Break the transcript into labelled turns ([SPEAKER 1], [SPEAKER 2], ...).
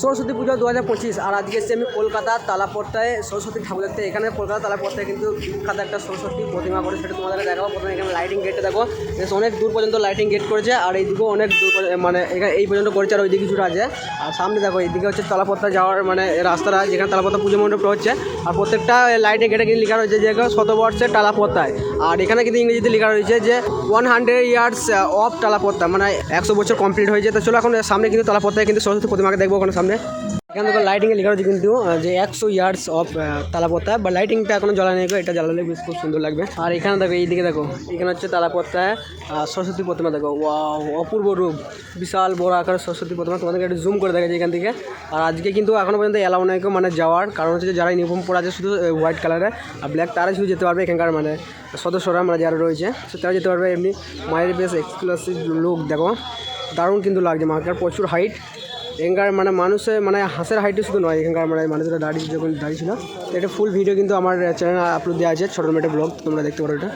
[SPEAKER 1] সরস্বতী পুজো 2025। আর আজকে এসেছি আমি কলকাতার তালাপট্টায় সরস্বতী ঠাকুর দেখতে। এখানে কলকাতা তালাপট্টায় কিন্তু বিখ্যাত একটা সরস্বতী প্রতিমা করে, সেটা তোমাদেরকে দেখাবো। প্রথমে এখানে লাইটিং গেটটা দেখো, অনেক দূর পর্যন্ত লাইটিং গেট করেছে। আর এইদিকেও অনেক দূর মানে এখানে এই পর্যন্ত করেছে, আর ওইদিকে কিছুটা আছে। আর সামনে দেখো এইদিকে হচ্ছে তালাপট্টা যাওয়ার মানে রাস্তাটা, যেখানে তালাপট্টা পুজো মণ্ডপটা হচ্ছে। আর প্রত্যেকটা লাইটিং গেটে কিন্তু লেখা রয়েছে যে শতবর্ষের তালাপট্টায়। আর এখানে কিন্তু ইংরেজিতে লেখা রয়েছে যে 100 ইয়ার্স অফ তালাপট্টা, মানে 100 বছর কমপ্লিট হয়েছে। তো চলো এখন সামনে কিন্তু তালাপট্টায় কিন্তু সরস্বতী প্রতিমাকে দেখবো ওখানে সামনে। এখানে দেখো লাইটিংয়ে লেখা রয়েছে কিন্তু যে 100 ইয়ার্স অফ তালাপট্টা, বা লাইটিংটা এখনো জ্বালা নেই, এটা জ্বালালে বেশ খুব সুন্দর লাগবে। আর এখানে দেখো এইদিকে দেখো, এখানে হচ্ছে তালাপট্টায় সরস্বতী প্রতিমা দেখো, ওয়াও অপূর্ব রূপ, বিশাল বড় আকারের সরস্বতী প্রতিমা। তোমাদেরকে একটু জুম করে দেখাচ্ছি এখান থেকে। আর আজকে কিন্তু এখনও পর্যন্ত এলাও নাই মানে যাওয়ার, কারণ হচ্ছে যে যারা ইউনিফর্ম পরা আছে শুধু হোয়াইট কালারের আর ব্ল্যাক, তারা শুধু যেতে পারবে এখানকার মানে সদস্যরা, মানে যারা রয়েছে তারা যেতে পারবে। এমনি মায়ের বেশ এক্সক্লুসিভ লুক দেখো, দারুণ কিন্তু লাগছে। মার্কার প্রচুর হাইট এখানকার, মানে মানুষের মানে হাঁসের হাইটে শুধু নয়, এখানকার মানে মানুষরা দাঁড়িয়ে যখন দাঁড়িয়েছিল। এটা ফুল ভিডিও কিন্তু আমার চ্যানেলে আপলোড দেওয়া আছে, ছোটো মেটে ব্লগ, তোমরা দেখতে পারো এটা।